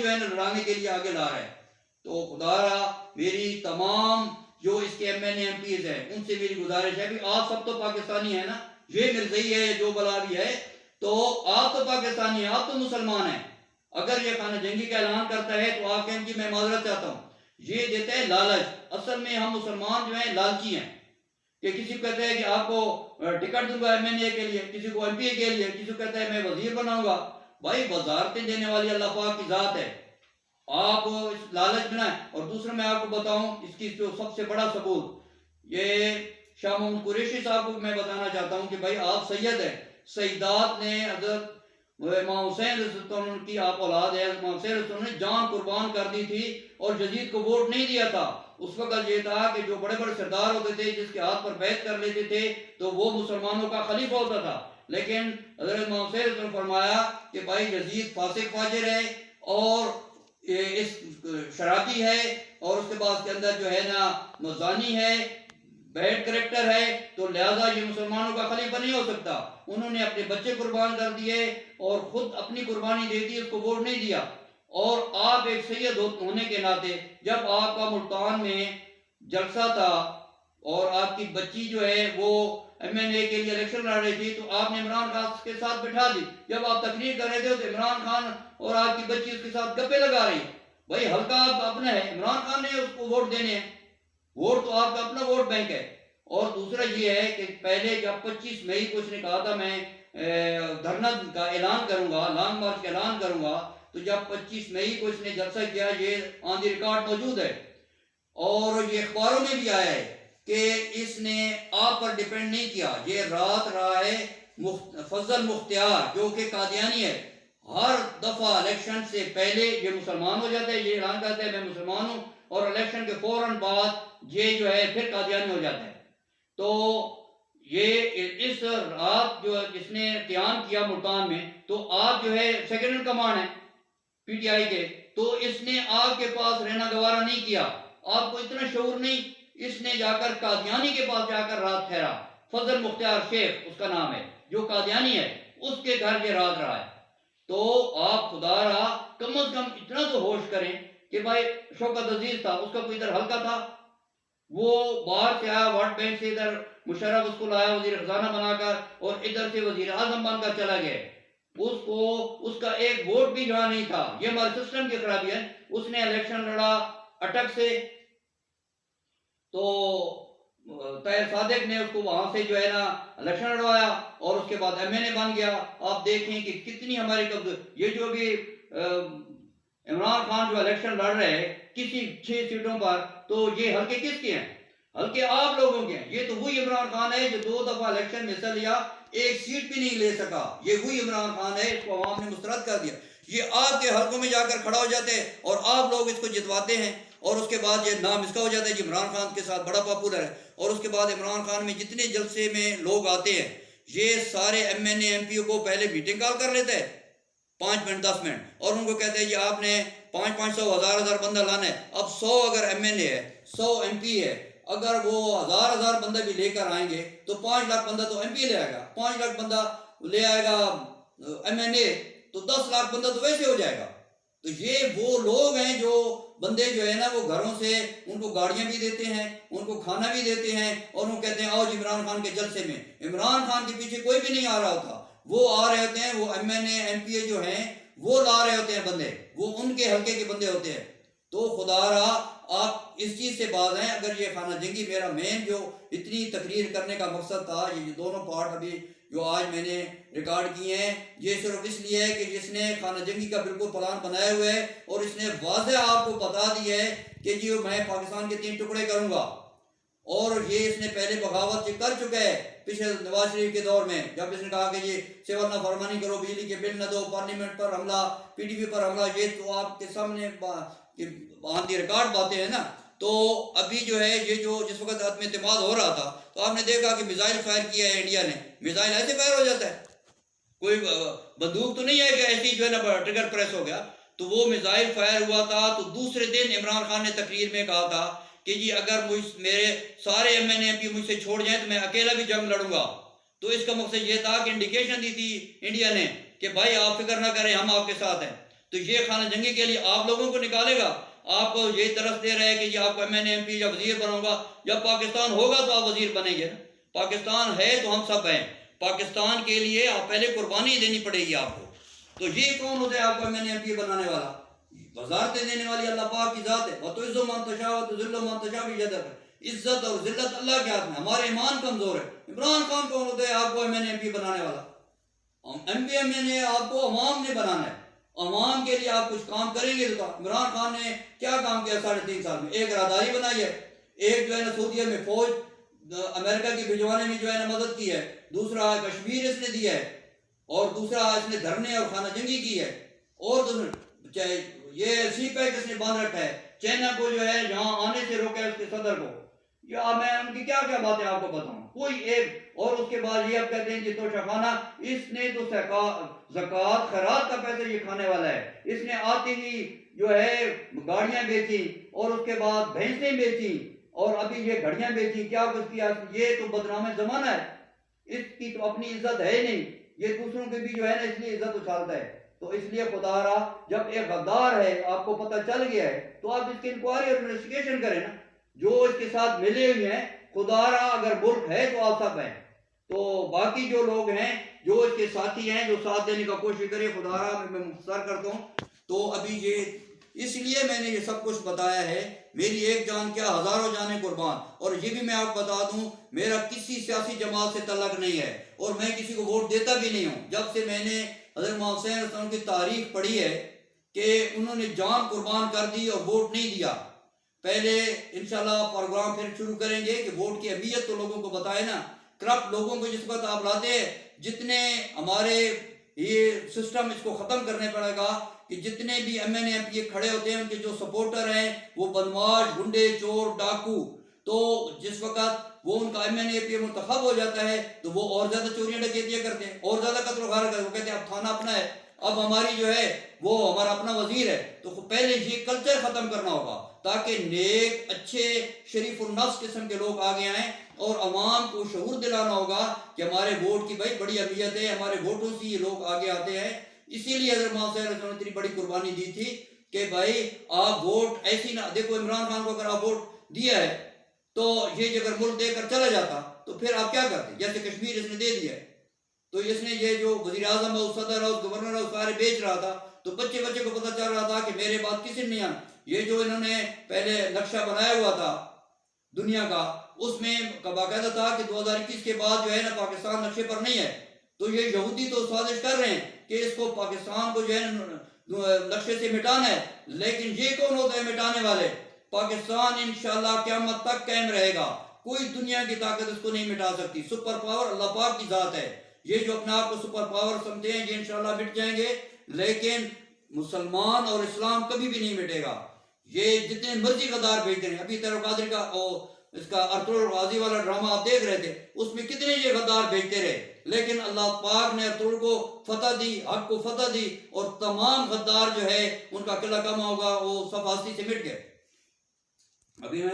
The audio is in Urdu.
جو ہے نا لڑانے کے لیے آگے لا رہا ہے. تو خدا را میری تمام جو اس کے M N A M Ps ہیں ان سے میری گزارش ہے کہ آپ سب تو پاکستانی ہیں نا, یہ مرزئی ہے جو بلاوی ہے, تو آپ تو پاکستانی ہیں, آپ تو مسلمان ہیں. اگر یہ خانہ جنگی کا اعلان کرتا ہے تو آپ کہیں کہ میں معذرت چاہتا ہوں, یہ دیتا ہے لالچ. اصل میں ہم مسلمان جو ہیں لالچی ہیں, کہ کسی کو کہتے ہیں کہ آپ کو ٹکٹ دوں گا ایم این اے کے لیے, کسی کو ایم پی اے کے لیے, کسی کو کہتا ہے میں وزیر بناؤں گا. بھائی وزارتیں دینے والی اللہ پاک کی ذات ہے, آپ اس لالچ بنائیں. اور دوسرا میں آپ کو بتاؤں اس کی جو سب سے بڑا ثبوت, یہ شاہ محمود قریشی صاحب کو میں بتانا چاہتا ہوں کہ بھائی آپ سید ہیں, سیدات نے حضرت امام حسین رضی اللہ عنہ کی آپ اولاد ہے, امام حسین رضی اللہ عنہ نے جان قربان کر دی تھی اور یزید کو ووٹ نہیں دیا تھا. اس وقت یہ تھا کہ جو بڑے بڑے سردار ہوتے تھے جس کے ہاتھ پر بیعت کر لیتے تھے تو وہ مسلمانوں کا خلیفہ ہوتا تھا. لیکن حضرت امام حسین رضی اللہ عنہ نے فرمایا کہ بھائی یزید فاسق فاجر ہے اور اس شرابی ہے, اور اس کے بعد کے اندر جو ہے نا زانی ہے, بیڈ کریکٹر ہے, تو لہذا یہ مسلمانوں کا خلیفہ نہیں ہو سکتا. انہوں نے اپنے بچے قربان کر دیے اور خود اپنی قربانی دے دی, اس کو ووٹ نہیں دیا. اور آپ ایک سید ہونے کے ناطے جب آپ کا ملتان میں جلسہ تھا اور آپ کی بچی جو ہے وہ ایم این اے کے لیے الیکشن لڑ رہی تھی, تو آپ نے عمران خان کے ساتھ بٹھا دی. جب آپ تقریر کر رہے تھے تو عمران خان اور آپ کی بچی اس کے ساتھ گپے لگا رہی. بھائی حلقہ آپ اپنا ہے, عمران خان نے اس کو ووٹ دینے ہیں, ووٹ تو آپ کا اپنا ووٹ بینک ہے. اور دوسرا یہ ہے کہ پہلے جب 25 مئی کو اس نے کہا تھا میں دھرنا کا اعلان کروں گا, لانگ مارچ کا اعلان کروں گا, تو جب 25 مئی کو اس نے جلسہ کیا, یہ آن دی ریکارڈ موجود ہے اور یہ اخباروں میں بھی آیا ہے کہ اس نے آپ پر ڈیپینڈ نہیں کیا. یہ رات رہا ہے فضل مختار جو کہ قادیانی ہے, ہر دفعہ الیکشن سے پہلے یہ مسلمان ہو جاتا ہے, یہ اعلان کرتا ہے میں مسلمان ہوں, اور الیکشن کے فوراً بعد یہ جو ہے پھر قادیانی ہو جاتا ہے. تو یہ اس رات جو جس نے قیام کیا ملتان میں, تو آپ جو ہے سیکنڈ ان کمانڈ ہے پی ٹی آئی کے, تو اس نے آپ کے پاس رہنا گوارا نہیں کیا. آپ کو اتنا شعور نہیں, اس نے جا کر قادیانی کے پاس جا کر رات ٹھہرا. فضل مختار شیخ اس کا نام ہے جو قادیانی ہے, اس کے گھر یہ رات رہا ہے. تو آپ خدا را کم از کم اتنا تو ہوش کریں کہ بھائی شوکت عزیز تھا, اس کا کوئی ادھر حلقہ تھا, وہ باہر سے آیا ورلڈ بینک سے, ادھر مشرف اس کو لایا وزیر خزانہ بنا کر, اور ادھر سے وزیر اعظم بن کر چلا گیا. اس کو اس کا ایک ووٹ بھی جہاں نہیں تھا. یہ ہمارے سسٹم کی خرابی ہے. اس نے الیکشن لڑا اٹک سے, تو طاہر صادق نے اس کو وہاں سے جو ہے نا الیکشن لڑوایا اور اس کے بعد ایم این اے بن گیا. آپ دیکھیں کہ کتنی ہماری یہ جو بھی عمران خان جو الیکشن لڑ رہے ہیں کسی 6 سیٹوں پر, تو یہ حلقے کس کے ہیں؟ حلقے آپ لوگوں کے ہیں. یہ تو وہی عمران خان ہے جو 2 دفعہ الیکشن میں حصہ لیا, ایک سیٹ بھی نہیں لے سکا. یہ وہی عمران خان ہے, اس کو عوام نے مسترد کر دیا. یہ آپ کے حلقوں میں جا کر کھڑا ہو جاتے ہیں اور آپ لوگ اس کو جتواتے ہیں, اور اس کے بعد یہ نام اس کا ہو جاتا ہے کہ عمران خان کے ساتھ بڑا پاپولر ہے. اور اس کے بعد عمران خان میں جتنے جلسے میں لوگ آتے ہیں, یہ سارے M N A M P O کو پہلے میٹنگ کال کر لیتے ہیں 5 منٹ 10 منٹ, اور ان کو کہتے ہیں کہ آپ نے 500 1000 بندہ لانا ہے. اب 100 اگر ایم این اے ہے, 100 ایم پی ہے, اگر وہ 1000 بندہ بھی لے کر آئیں گے تو 5 لاکھ بندہ تو ایم پی لے آئے گا, 5 لاکھ بندہ لے آئے گا ایم این اے, تو 10 لاکھ بندہ تو ویسے ہو جائے گا. تو یہ وہ لوگ ہیں جو بندے جو ہے نا وہ گھروں سے ان کو گاڑیاں بھی دیتے ہیں, ان کو کھانا بھی دیتے ہیں, اور وہ کہتے ہیں آؤ جی عمران خان کے جلسے میں. عمران خان کے پیچھے کوئی بھی نہیں آ رہا ہوتا, وہ آ رہے ہوتے ہیں, وہ M N A M P A جو ہیں وہ لا رہے ہوتے ہیں بندے, وہ ان کے حلقے کے بندے ہوتے ہیں. تو خدا را آپ اس چیز سے باز ہیں. اگر یہ خانہ جنگی میرا مین جو اتنی تقریر کرنے کا مقصد تھا, یہ دونوں پارٹ ابھی جو آج میں نے ریکارڈ کیے ہیں, یہ صرف اس لیے ہے کہ جس نے خانہ جنگی کا بالکل پلان بنایا ہوا ہے اور اس نے واضح آپ کو بتا دیا ہے کہ جی میں پاکستان کے 3 ٹکڑے کروں گا, اور یہ اس نے پہلے بغاوت کر چکا ہے پچھلے نواز شریف کے دور میں, جب اس نے کہا کہ یہ سول نافرمانی کرو, بجلی کے بل نہ دو, پارلیمنٹ پر حملہ, پی ٹی پی پر حملہ. یہ تو آپ کے سامنے آن دی ریکارڈ باتیں ہیں نا. تو ابھی جو ہے یہ جو جس وقت عدم اعتماد ہو رہا تھا تو آپ نے دیکھا کہ میزائل فائر کیا ہے انڈیا نے. میزائل ایسے فائر ہو جاتا ہے, کوئی بندوق تو نہیں ہے کہ ایسی جو ہے نا ٹریگر پریس ہو گیا. تو وہ میزائل فائر ہوا تھا. تو دوسرے دن عمران خان نے تقریر میں کہا تھا کہ جی اگر میرے سارے ایم این اے پی مجھ سے چھوڑ جائیں تو میں اکیلا بھی جنگ لڑوں گا. تو اس کا مقصد یہ تھا کہ انڈیکیشن دی تھی انڈیا نے کہ بھائی آپ فکر نہ کریں, ہم آپ کے ساتھ ہیں. تو یہ خانہ جنگی کے لیے آپ لوگوں کو نکالے گا؟ آپ کو یہ درس دے رہے ہیں کہ یہ آپ کو M N A M P یا وزیر بنوں گا. جب پاکستان ہوگا تو آپ وزیر بنیں گے نا. پاکستان ہے تو ہم سب ہیں. پاکستان کے لیے آپ پہلے قربانی دینی پڑے گی آپ کو. تو یہ کون ہوتا ہے آپ کو M N A M P بنانے والا؟ وزارتیں دینے والی اللہ پاک کی ذات ہے. وَتُعِزُّ مَن تَشَاءُ وَتُذِلُّ مَن تَشَاءُ بِيَدِكَ. عزت اور ذلت اللہ کے ہاتھ میں. ہمارے ایمان کمزور ہے. عمران خان کون ہوتا ہے آپ کو M N A M P بنانے والا؟ ایم این اے آپ کو عوام نے بنانا ہے. عوام کے لیے آپ کچھ کام کریں گے تو. عمران خان نے کیا کام کیا 3.5 سال میں؟ ایک راہداری بنائی ہے. ایک جو ہے نا سعودیہ میں فوج امریکہ کی بھجوانے میں جو ہے نا مدد کی ہے. دوسرا کشمیر اس نے دیا ہے. اور دوسرا اس نے دھرنے اور خانہ جنگی کی ہے. اور یہ سی پیک اس نے باندھ رکھا ہے. چائنا کو جو ہے یہاں آنے سے روکا ہے اس کے صدر کو. یا میں ان کی کیا کیا باتیں آپ کو بتاؤں کوئی ایک. اور اس کے بعد یہ اب کہتے ہیں کہ توشہ خانہ اس نے تو زکوٰۃ خیرات کا پیسہ یہ کھانے والا ہے. اس نے آتی ہی جو ہے گاڑیاں بیچی اور اس کے بعد بھینسیں بیچی اور ابھی یہ گھڑیاں بیچی. کیا کچھ کیا؟ یہ تو بدنام زمانہ ہے. اس کی تو اپنی عزت ہے نہیں. یہ دوسروں کے بھی جو ہے نا اس لیے عزت اچھالتا ہے. تو اس لیے خدا را جب ایک غدار ہے آپ کو پتہ چل گیا ہے تو آپ اس کی انکوائری اور انویسٹیگیشن کریں نا. جو اس کے ساتھ ملے ہوئے ہیں خدا را اگر ملک ہے تو آپ سب ہیں. تو باقی جو لوگ ہیں جو اس کے ساتھی ہیں جو ساتھ دینے کا کوشش کرے. خدا را میں مختصر کرتا ہوں. تو ابھی یہ اس لیے میں نے یہ سب کچھ بتایا ہے. میری ایک جان کیا ہزاروں جانیں قربان. اور یہ بھی میں آپ کو بتا دوں میرا کسی سیاسی جماعت سے تعلق نہیں ہے اور میں کسی کو ووٹ دیتا بھی نہیں ہوں. جب سے میں نے حضرت محمد حسین علیہ السلام کی تاریخ پڑھی ہے کہ انہوں نے جان قربان کر دی اور ووٹ نہیں دیا. پہلے انشاءاللہ پروگرام پھر شروع کریں گے کہ ووٹ کی اہمیت تو لوگوں کو بتائے نا. کرپٹ لوگوں کو جس وقت آپ لاتے ہیں جتنے ہمارے یہ سسٹم اس کو ختم کرنے پڑے گا کہ جتنے بھی M N A M P کھڑے ہوتے ہیں ان کے جو سپورٹر ہیں وہ بدماش گنڈے چور ڈاکو. تو جس وقت وہ ان کا ایم این اے پی منتخب ہو جاتا ہے تو وہ اور زیادہ چوریاں ڈکیتیاں کرتے ہیں اور زیادہ قتل و غارت کرتے ہیں. وہ کہتے ہیں اب تھانہ اپنا ہے اب ہماری جو ہے وہ ہمارا اپنا وزیر ہے. تو پہلے یہ کلچر ختم کرنا ہوگا تاکہ نیک اچھے شریف النفس قسم کے لوگ آگے آئیں اور عوام کو شعور دلانا ہوگا کہ ہمارے ووٹ کی بھائی بڑی اہمیت ہے. ہمارے ووٹوں سے یہ لوگ آگے آتے ہیں. اسی لیے حضرت محمد صلی اللہ علیہ وسلم نے اتنی بڑی قربانی دی تھی کہ بھائی آپ ووٹ ایسی نہ دیکھو. عمران خان کو اگر آپ ووٹ دیا ہے تو یہ اگر ملک دے کر چلا جاتا تو پھر آپ کیا کرتے؟ جیسے کشمیر اس نے دے دیا ہے تو اس نے یہ جو وزیر اعظم ہے صدر ہے گورنر ہے سارے بیچ رہا تھا. تو بچے کو پتہ چل رہا تھا کہ میرے بات کسی نے نہیں آنا. یہ جو انہوں نے پہلے نقشہ بنایا ہوا تھا دنیا کا اس میں باقاعدہ تھا کہ 2021 کے بعد جو ہے نا پاکستان نقشے پر نہیں ہے. تو یہ یہودی تو سازش کر رہے ہیں کہ اس کو پاکستان کو جو ہے نقشے سے مٹانا ہے. لیکن یہ کون ہوتا ہے مٹانے والے؟ پاکستان انشاءاللہ قیامت تک قائم رہے گا. کوئی دنیا کی طاقت اس کو نہیں مٹا سکتی. سپر پاور اللہ پاک کی ذات ہے. یہ جو اپنے آپ کو سپر پاور سمجھتے ہیں یہ انشاءاللہ مٹ جائیں گے لیکن مسلمان اور اسلام کبھی بھی نہیں مٹے گا. یہ جتنے مرضی غدار بھیجتے ہیں. ابھی تیرو قادری کا اس کا ارطغرل غازی والا ڈرامہ آپ دیکھ رہے تھے اس میں کتنے یہ غدار بھیجتے رہے لیکن اللہ پاک نے ارطغرل کو فتح دی حق کو فتح دی اور تمام غدار جو ہے ان کا قلعہ کم ہوگا وہ صف ہستی سے مٹ گئے. ابھی میں